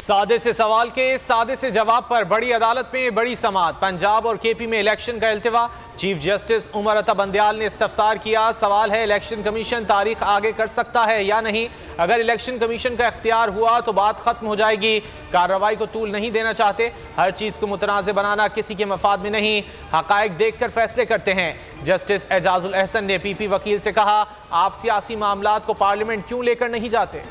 सादे से सवाल के सादे से जवाब पर बड़ी अदालत में बड़ी समाअत। पंजाब और केपी में इलेक्शन का इल्तिवा। चीफ जस्टिस उमर अता बंदयाल ने इस्तफसार किया। सवाल है इलेक्शन कमीशन तारीख आगे कर सकता है या नहीं। अगर इलेक्शन कमीशन का इख्तियार हुआ तो बात खत्म हो जाएगी। कार्रवाई को तूल नहीं देना चाहते। हर चीज को मुतनाज़ बनाना किसी के मफाद में नहीं। हकायक देखकर फैसले करते हैं। जस्टिस एजाजुल अहसन ने पीपी वकील से कहा, आप सियासी मामलात को पार्लियामेंट क्यों लेकर नहीं जाते।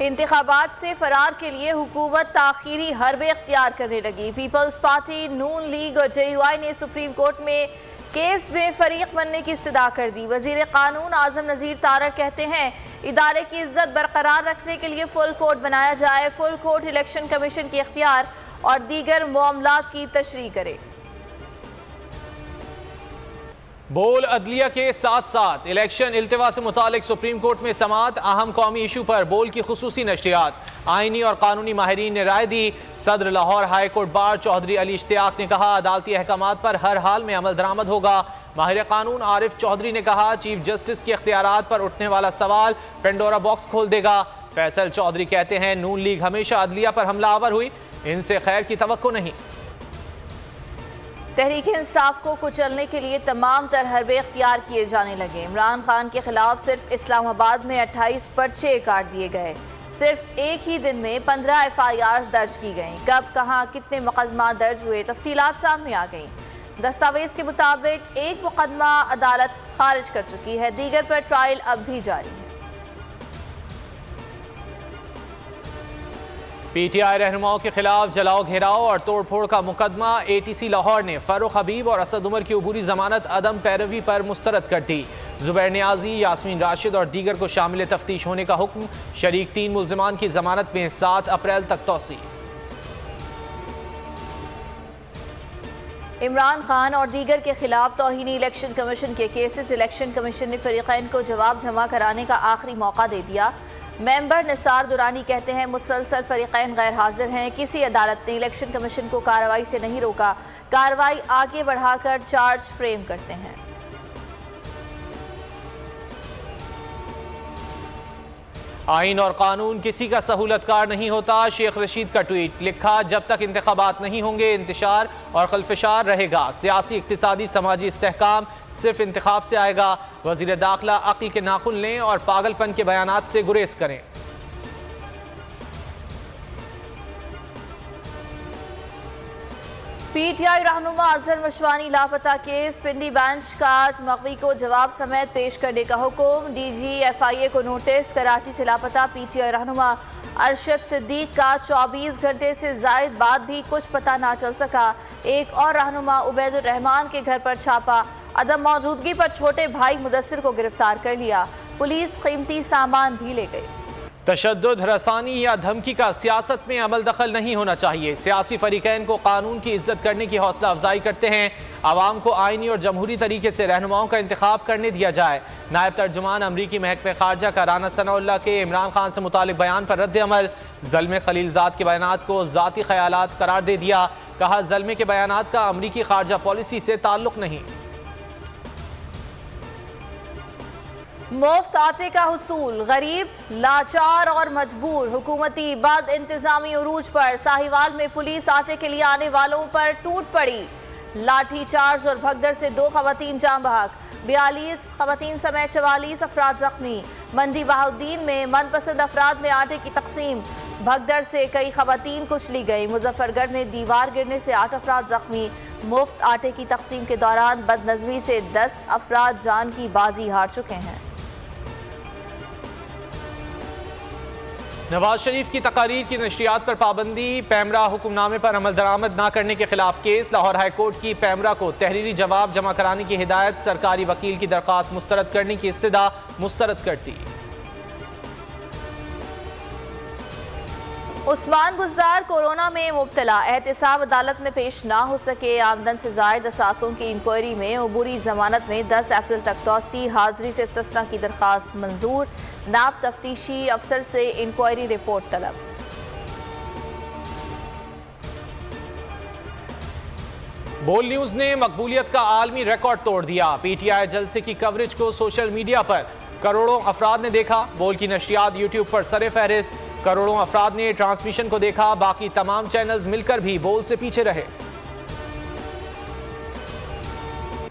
इंतखाबात से फरार के लिए हुकूमत ताखीरी हरबे इख्तियार करने लगी। पीपल्स पार्टी, नून लीग और JUI ने सुप्रीम कोर्ट में केस में फरीक बनने की इस्तदा कर दी। वजीर कानून आजम नज़ीर तारक कहते हैं, इदारे की इज्जत बरकरार रखने के लिए फुल कोर्ट बनाया जाए। फुल कोर्ट इलेक्शन कमीशन के इख्तियार और दीगर मामलात की तशरीह करे। बोल अदलिया के साथ साथ इलेक्शन इल्तिवा से मुतालिक सुप्रीम कोर्ट में समाअत। अहम कौमी इशू पर बोल की खुसूसी नशरियात। आईनी और कानूनी माहिरीन ने राय दी। सदर Lahore high court bar Chaudhary Ali Ishtiyaq ने कहा, अदालती अहकामात पर हर हाल में अमल दरामद होगा। माहिर कानून आरिफ चौधरी ने कहा, चीफ जस्टिस के इख्तियारात पर उठने वाला सवाल पेंडोरा बॉक्स खोल देगा। फैसल चौधरी कहते हैं, नून लीग हमेशा अदलिया पर हमलावर हुई, इनसे खैर की तवक्को नहीं। तहरीक इंसाफ को कुचलने के लिए तमाम तरह हरबे इख्तियार किए जाने लगे। इमरान खान के खिलाफ सिर्फ इस्लामाबाद में 28 पर्चे काट दिए गए। सिर्फ एक ही दिन में 15 FIRs दर्ज की गईं। कब, कहां, कितने मुकदमा दर्ज हुए, तफसीलात सामने आ गईं। दस्तावेज के मुताबिक एक मुकदमा अदालत खारिज कर चुकी है, दीगर पर ट्रायल अब भी जारी है। PTI रहनुमाओं के खिलाफ जलाओ, घेराव और तोड़फोड़ का मुकदमा ATC लाहौर ने फारूक हबीब और असद उमर की अबूरी जमानत अदम पैरवी पर मुस्तरद कर दी। जुबैर नियाजी, यास्मीन राशिद और दीगर को शामिल तफ्तीश होने का हुक्म। शरीक 3 मुल्जिमान की जमानत में 7 अप्रैल तक तोसी। इमरान खान और दीगर के खिलाफ तौहीनी इलेक्शन कमीशन के केसेस। इलेक्शन कमीशन ने फरीकैन को जवाब जमा कराने का आखिरी मौका दे दिया। मेंबर निसार दुरानी कहते हैं, मुसलसल फरीकैन गैर हाजिर हैं। किसी अदालत ने इलेक्शन कमीशन को कार्रवाई से नहीं रोका। कार्रवाई आगे बढ़ाकर चार्ज फ्रेम करते हैं। आइन और कानून किसी का सहूलतकार नहीं होता। शेख रशीद का ट्वीट लिखा, जब तक इंतखाबात नहीं होंगे इंतशार और खल्फशार रहेगा। सियासी, इक्तिसादी, समाजी इस्तेहकाम सिर्फ इंतखाब से आएगा। वजीर दाखिला अक्ल के नाखुन लें और पागलपन के बयानात से गुरेज करें। PTI रहनुमा अजहर मशवानी लापता केस। पिंडी बेंच का आज मगवी को जवाब समेत पेश करने का हुक्म। DG FIA को नोटिस। कराची से लापता PTI रहनुमा अरशद सिद्दीक का 24 घंटे से जायद बाद भी कुछ पता ना चल सका। एक और रहनुमा उबैदुर रहमान के घर पर छापा। अदम मौजूदगी पर छोटे भाई मुदस्सिर को गिरफ्तार कर लिया। पुलिस कीमती सामान भी ले गई। तशद्दुद, हरासानी या धमकी का सियासत में अमल दखल नहीं होना चाहिए। सियासी फरीकैन को कानून की इज्जत करने की हौसला अफजाई करते हैं। आवाम को आईनी और जमहूरी तरीके से रहनुमाओं का इंतखाब करने दिया जाए। नायब तर्जुमान अमरीकी महकमे खारजा का राना सनाउल्लाह के इमरान खान से मुतालिक बयान पर रद्द अमल। ज़ल्मे खलीलजाद के बयानात को ज़ाती ख्यालात करार दे दिया। कहा, ज़ल्मे के बयानात का अमरीकी खारजा पॉलिसी से ताल्लुक नहीं। मुफ्त आटे का हुसूल। गरीब, लाचार और मजबूर हुकूमती बद इंतजामी उरूज पर। साहिवाल में पुलिस आटे के लिए आने वालों पर टूट पड़ी। लाठी चार्ज और भगदड़ से 2 खवातीन जाम बहक। 42 खवातीन समेत 44 अफराद जख्मी। मंडी बहाउद्दीन में मनपसंद अफराद में आटे की तकसीम। भगदड़ से कई खवातीन कुचली गई। मुजफ्फरगढ़ में दीवार गिरने से 8 अफराद जख्मी। मुफ्त आटे की तकसीम के दौरान बदनज़मी से 10 अफराद जान की बाजी हार चुके हैं। नवाज शरीफ की तकारीर की नशरियात पर पाबंदी। पैमरा हुक्मनामे पर अमल दरामद न करने के खिलाफ केस। लाहौर हाई कोर्ट की पैमरा को तहरीरी जवाब जमा कराने की हिदायत। सरकारी वकील की दरख्वास्त मुस्तरद करने की इस्तदा मुस्तरद करती। उस्मान बुज़दार कोरोना में मुब्तला। एहतिसाब अदालत में पेश ना हो सके। आमदन से जायद असासों की इंक्वायरी में अबूरी जमानत में 10 अप्रैल तक तोसी। हाजिरी से इस्तिस्ना की दरख्वास्त मंजूर। नाब तफ्तीशी अफसर से इंक्वायरी रिपोर्ट तलब। बोल न्यूज ने मकबूलियत का आलमी रिकॉर्ड तोड़ दिया। PTI जलसे की कवरेज को सोशल मीडिया पर करोड़ों अफराद ने देखा। बोल की नशरियात यूट्यूब पर सरे फहरिस्त। करोड़ों अफराद ने ट्रांसमिशन को देखा। बाकी तमाम चैनल्स मिलकर भी बोल से पीछे रहे।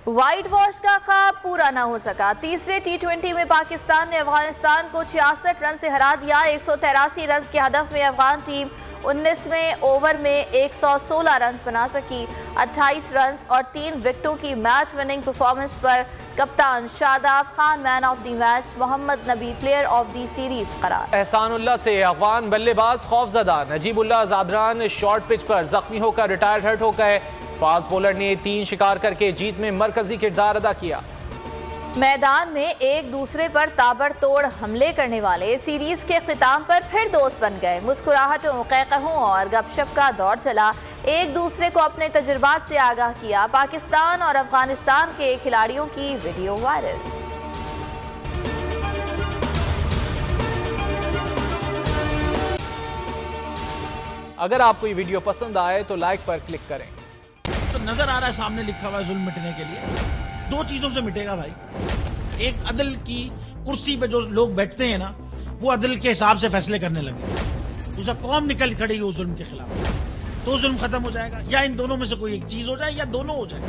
व्हाइट वॉश का ख्वाब पूरा न हो सका। तीसरे T20 में पाकिस्तान ने अफगानिस्तान को 66 रन से हरा दिया। 183 रन के हदफ में अफगान टीम 19वें ओवर में 116 रन बना सकी। 28 रन और 3 विकेटों की मैच विनिंग परफॉर्मेंस पर कप्तान Shadab Khan man of the match, Mohammad Nabi player of the series करार। एहसानुल्लाह से अफगान बल्लेबाज खौफजदा। नजीबुल्लाह जादरान शॉर्ट पिच पर जख्मी होकर रिटायर्ड हर्ट हो गए। फास्ट बॉलर ने 3 शिकार करके जीत में मरकजी किरदार अदा किया। मैदान में एक दूसरे पर ताबड़तोड़ हमले करने वाले सीरीज के अख्तिताम पर फिर दोस्त बन गए। मुस्कुराहटों, कहकहों और गपशप का दौर चला। एक दूसरे को अपने तजुर्बात से आगाह किया। पाकिस्तान और अफगानिस्तान के खिलाड़ियों की वीडियो वायरल। अगर आपको ये वीडियो पसंद आए तो लाइक पर क्लिक करें। तो नजर आ रहा है सामने लिखा हुआ है जुल्म मिटने के लिए 2 चीजों से मिटेगा भाई। एक, अदल की कुर्सी पे जो लोग बैठते हैं ना, वो अदल के हिसाब से फैसले करने लगे। दूसरा, कौम निकल खड़ी हो जुल्म के खिलाफ, तो जुल्म खत्म हो जाएगा। या इन दोनों में से कोई एक चीज हो जाए या दोनों हो जाए।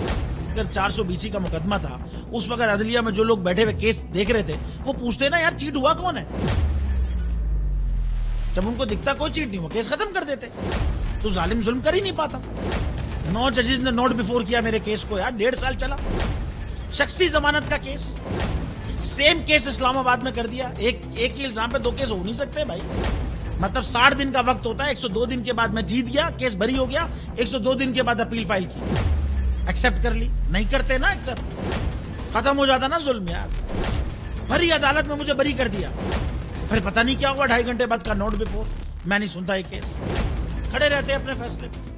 अगर 420 का मुकदमा था, उस वक्त अदलिया में जो लोग बैठे हुए केस देख रहे थे, वो पूछते ना यार चीट हुआ कौन है। जब उनको दिखता कोई चीट नहीं हुआ, केस खत्म कर देते। तो जालिम जुल्म कर ही नहीं पाता। 9 जजेस ने नोट बिफोर किया मेरे केस को यार, 1.5 साल चला। शख्सी जमानत का केस, सेम केस इस्लामाबाद में कर दिया। एक ही इल्जाम पे 2 केस हो नहीं सकते भाई। मतलब 60 दिन का वक्त होता है। 102 दिन के बाद मैं जीत गया, केस बरी हो गया। 102 दिन के बाद अपील फाइल की, एक्सेप्ट कर ली। नहीं करते ना एक्सेप्ट, खत्म हो जाता ना जुल्म यार। भरी अदालत में मुझे बरी कर दिया, फिर पता नहीं क्या हुआ। 2.5 घंटे बाद का नोट बिफोर, मैं नहीं सुनता ये केस। खड़े रहते अपने फैसले पे,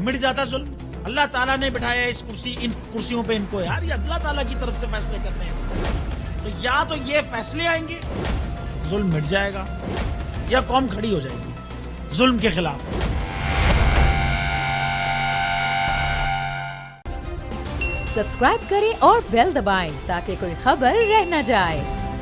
मिट जाता जुल्म। अल्लाह ताला ने बिठाया इन कुर्सियों पे इनको यार, ये अल्लाह ताला की तरफ से फैसले करने हैं। तो या तो ये फैसले आएंगे, जुल्म मिट जाएगा, या कौम खड़ी हो जाएगी जुल्म के खिलाफ। सब्सक्राइब करें और बेल दबाएं ताकि कोई खबर रह न जाए।